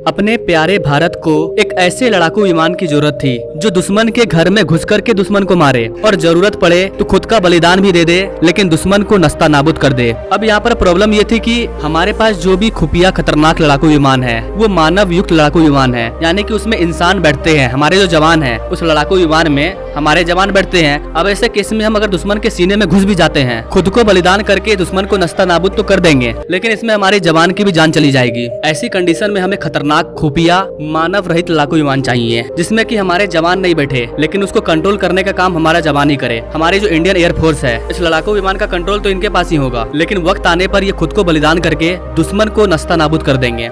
अपने प्यारे भारत को एक ऐसे लड़ाकू विमान की जरूरत थी जो दुश्मन के घर में घुस कर के दुश्मन को मारे और जरूरत पड़े तो खुद का बलिदान भी दे दे, लेकिन दुश्मन को नस्ता नाबूद कर दे। अब यहाँ पर प्रॉब्लम ये थी कि हमारे पास जो भी खुफिया खतरनाक लड़ाकू विमान है वो मानव युक्त लड़ाकू विमान है, यानी कि उसमें इंसान बैठते हैं। हमारे जो जवान हैं उस लड़ाकू विमान में हमारे जवान बैठते हैं। अब ऐसे केस में हम अगर दुश्मन के सीने में घुस भी जाते हैं, खुद को बलिदान करके दुश्मन को नस्ता नाबूद तो कर देंगे, लेकिन इसमें हमारे जवान की भी जान चली जाएगी। ऐसी कंडीशन में हमें खतरनाक खुफिया मानव रहित लड़ाकू विमान चाहिए, जिसमें कि हमारे जवान नहीं बैठे, लेकिन उसको कंट्रोल करने का काम हमारा जवान ही करे। हमारी जो इंडियन एयरफोर्स है, इस लड़ाकू विमान का कंट्रोल तो इनके पास ही होगा, लेकिन वक्त आने पर ये खुद को बलिदान करके दुश्मन को नस्ता नाबूद कर देंगे।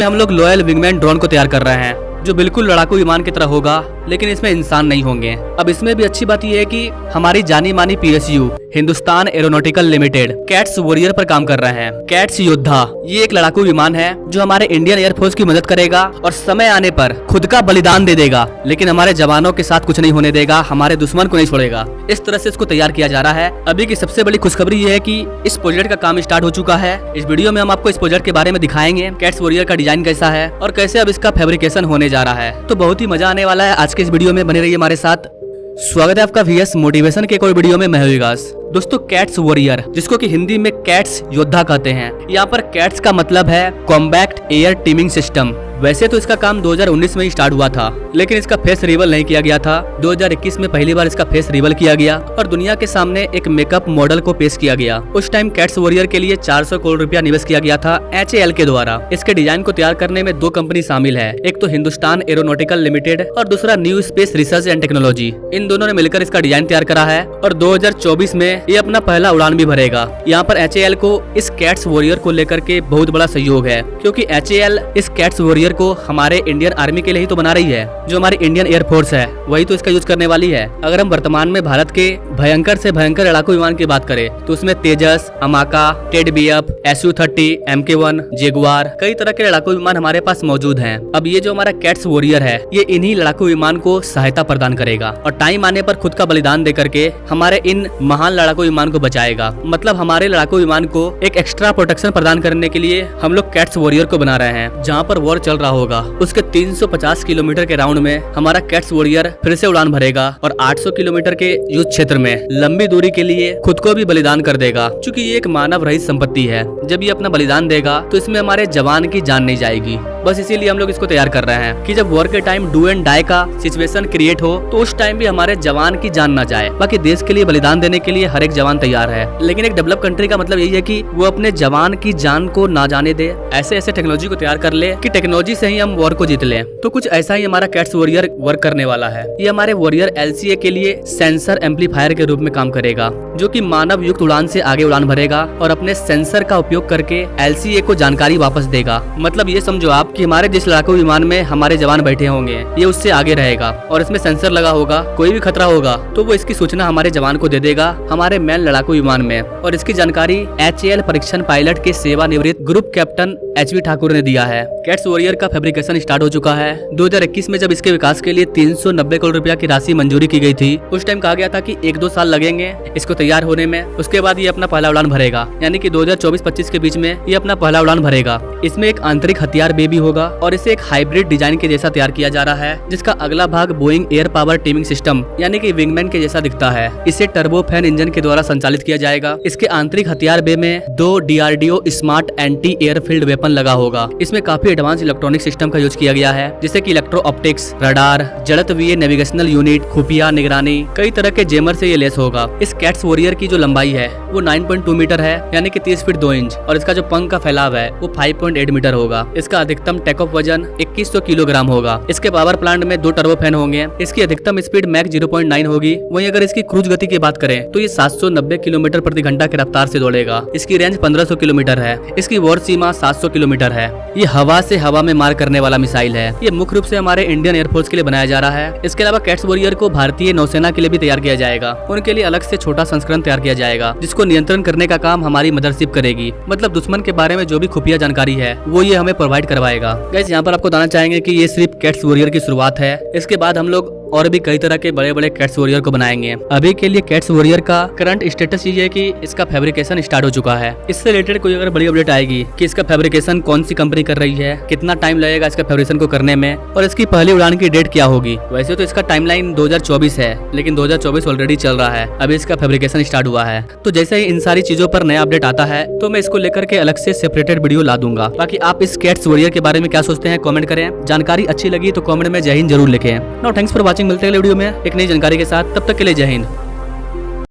हम लोग लॉयल विंगमैन ड्रोन को तैयार कर रहे हैं, जो बिल्कुल लड़ाकू विमान की तरह होगा, लेकिन इसमें इंसान नहीं होंगे। अब इसमें भी अच्छी बात यह है कि हमारी जानी मानी PSU Hindustan aeronautical limited cats warrior पर काम कर रहे हैं। कैट्स योद्धा ये एक लड़ाकू विमान है जो हमारे इंडियन एयरफोर्स की मदद करेगा और समय आने पर खुद का बलिदान दे देगा, लेकिन हमारे जवानों के साथ कुछ नहीं होने देगा, हमारे दुश्मन को नहीं छोड़ेगा। इस तरह से इसको तैयार किया जा रहा है। अभी की सबसे बड़ी खुशखबरी ये है कि इस प्रोजेक्ट का काम स्टार्ट हो चुका है। इस वीडियो में हम आपको इस प्रोजेक्ट के बारे में दिखाएंगे, कैट्स वॉरियर का डिजाइन कैसा है और कैसे अब इसका फैब्रिकेशन होने जा रहा है। तो बहुत ही मजा आने वाला है। आज के इस वीडियो में बने रहिए हमारे साथ। स्वागत है आपका VS मोटिवेशन के एक और वीडियो में। मैं हूं विकास। दोस्तों, कैट्स वॉरियर, जिसको कि हिंदी में कैट्स योद्धा कहते हैं, यहाँ पर कैट्स का मतलब है कॉम्बैट एयर टीमिंग सिस्टम। वैसे तो इसका काम 2019 में ही स्टार्ट हुआ था, लेकिन इसका फेस रिवील नहीं किया गया था। 2021 में पहली बार इसका फेस रिवील किया गया और दुनिया के सामने एक मेकअप मॉडल को पेश किया गया। उस टाइम कैट्स वॉरियर के लिए 400 करोड़ रुपया निवेश किया गया था HAL के द्वारा। इसके डिजाइन को तैयार करने में 2 कंपनी शामिल है, एक तो हिंदुस्तान एरोनॉटिकल लिमिटेड और दूसरा new space research and technology. इन दोनों ने मिलकर इसका डिजाइन तैयार करा है और 2024 में ये अपना पहला उड़ान भी भरेगा। यहाँ पर HAL को इस कैट्स वॉरियर को लेकर के बहुत बड़ा सहयोग है, क्योंकि HAL इस कैट्स वॉरियर को हमारे इंडियन आर्मी के लिए ही तो बना रही है। जो हमारी इंडियन एयरफोर्स है वही तो इसका यूज करने वाली है। अगर हम वर्तमान में भारत के भयंकर से भयंकर लड़ाकू विमान की बात करें तो उसमें तेजस, अमाका, टेडबीएफ, SU-30, MK-1, जेगुआर, कई तरह के लड़ाकू विमान हमारे पास मौजूद हैं। अब ये जो हमारा कैट्स वॉरियर है, ये इन्हीं लड़ाकू विमान को सहायता प्रदान करेगा और टाइम आने पर खुद का बलिदान दे करके हमारे इन महान लड़ाकू विमान को बचाएगा। मतलब हमारे लड़ाकू विमान को एक एक्स्ट्रा प्रोटेक्शन प्रदान करने के लिए हम लोग कैट्स वॉरियर को बना रहे हैं। जहाँ पर वॉर चल रहा होगा उसके 350 किलोमीटर के राउंड में हमारा कैट्स वॉरियर फिर से उड़ान भरेगा और 800 किलोमीटर के युद्ध क्षेत्र में लंबी दूरी के लिए खुद को भी बलिदान कर देगा। क्योंकि ये एक मानव रहित संपत्ति है, जब ये अपना बलिदान देगा तो इसमें हमारे जवान की जान नहीं जाएगी। बस इसीलिए हम लोग इसको तैयार कर रहे हैं कि जब वॉर के टाइम डू एंड डाई का सिचुएशन क्रिएट हो तो उस टाइम भी हमारे जवान की जान ना जाए। बाकी देश के लिए बलिदान देने के लिए हर एक जवान तैयार है, लेकिन एक डेवलप कंट्री का मतलब यही है कि वो अपने जवान की जान को ना जाने दे, ऐसे ऐसे टेक्नोलॉजी को तैयार कर ले कि टेक्नोलॉजी से ही हम वॉर को जीत लें। तो कुछ ऐसा ही हमारा कैट्स वॉरियर वर्क करने वाला है। ये हमारे वॉरियर LCA के लिए सेंसर एम्पलीफायर के रूप में काम करेगा, जो कि मानव युक्त उड़ान से आगे उड़ान भरेगा और अपने सेंसर का उपयोग करके LCA को जानकारी वापस देगा। मतलब ये समझो आप कि हमारे जिस लड़ाकू विमान में हमारे जवान बैठे होंगे ये उससे आगे रहेगा और इसमें सेंसर लगा होगा। कोई भी खतरा होगा तो वो इसकी सूचना हमारे जवान को दे देगा हमारे मेन लड़ाकू विमान में, और इसकी जानकारी HAL परीक्षण पायलट के सेवानिवृत्त ग्रुप कैप्टन HV ठाकुर ने दिया है। कैट्स वॉरियर का फैब्रिकेशन स्टार्ट हो चुका है। 2021 में जब इसके विकास के लिए 390 करोड़ रुपया की राशि मंजूरी की गई थी, उस टाइम कहा गया था कि 1-2 साल लगेंगे इसको तैयार होने में। उसके बाद ये अपना पहला उड़ान भरेगा, यानी कि 2024-25 के बीच में ये अपना पहला उड़ान भरेगा। इसमें एक आंतरिक हथियार बे भी होगा और इसे एक हाइब्रिड डिजाइन के जैसा तैयार किया जा रहा है, जिसका अगला भाग Boeing air power teeming system यानी कि विंगमैन के जैसा दिखता है। इसे टर्बो फैन इंजन के द्वारा संचालित किया जाएगा। इसके आंतरिक हथियार बे में 2 DRDO smart anti airfield weapon लगा होगा। इसमें काफी एडवांस इलेक्ट्रॉनिक सिस्टम का यूज किया गया है, जैसे कि इलेक्ट्रो ऑप्टिक्स, रडार, जड़त्वीय नेविगेशनल यूनिट, खुफिया निगरानी, कई तरह के जेमर से ये लेस होगा। इस कैट्स वॉरियर की जो लंबाई है वो 9.2 मीटर है, यानी कि 30 फीट 2 इंच, और इसका जो पंख का फैलाव है वो 5.8 मीटर होगा। इसका अधिकतम टेक ऑफ वजन 2100 किलोग्राम होगा। इसके पावर प्लांट में 2 टर्बो फैन होंगे। इसकी अधिकतम स्पीड मैक 0.9 होगी। वहीं अगर इसकी क्रूज गति की बात करें तो ये 790 किलोमीटर प्रति घंटा की रफ्तार से दौड़ेगा। इसकी रेंज 1500 किलोमीटर है। इसकी वॉर सीमा 700 किलोमीटर है। ये हवा से हवा में मार करने वाला मिसाइल है। ये मुख्य रूप से हमारे इंडियन एयरफोर्स के लिए बनाया जा रहा है। इसके अलावा कैट्स वॉरियर को भारतीय नौसेना के लिए भी तैयार किया जाएगा। उनके लिए अलग से छोटा संस्करण तैयार किया जाएगा, जिसको नियंत्रण करने का काम हमारी मदरशिप करेगी। मतलब दुश्मन के बारे में जो भी खुफिया जानकारी है वो ये हमें प्रोवाइड करवाएगा। गाइस, यहाँ पर आपको बताना चाहेंगे कि ये सिर्फ कैट्स वॉरियर की शुरुआत है। इसके बाद हम लोग और भी कई तरह के बड़े बड़े कैट्स वॉरियर को बनाएंगे। अभी के लिए कैट्स वॉरियर का करंट स्टेटस ये है कि इसका फैब्रिकेशन स्टार्ट हो चुका है। इससे रिलेटेड कोई अगर बड़ी अपडेट आएगी कि इसका फैब्रिकेशन कौन सी कंपनी कर रही है, कितना टाइम लगेगा इसका फैब्रिकेशन को करने में, और इसकी पहली उड़ान की डेट क्या होगी। वैसे तो इसका टाइमलाइन 2024 है, लेकिन 2024 ऑलरेडी चल रहा है, अभी इसका फैब्रिकेशन स्टार्ट हुआ है। तो जैसे ही इन सारी चीजों पर नया अपडेट आता है तो मैं इसको लेकर के अलग से सेपरेटेड वीडियो ला दूंगा। बाकी आप इस कैट्स वॉरियर के बारे में क्या सोचते हैं कमेंट करें। जानकारी अच्छी लगी तो कमेंट में जय हिंद जरूर लिखें। Now thanks for watching. मिलते हैं अगले वीडियो में एक नई जानकारी के साथ, तब तक के लिए जय हिंद।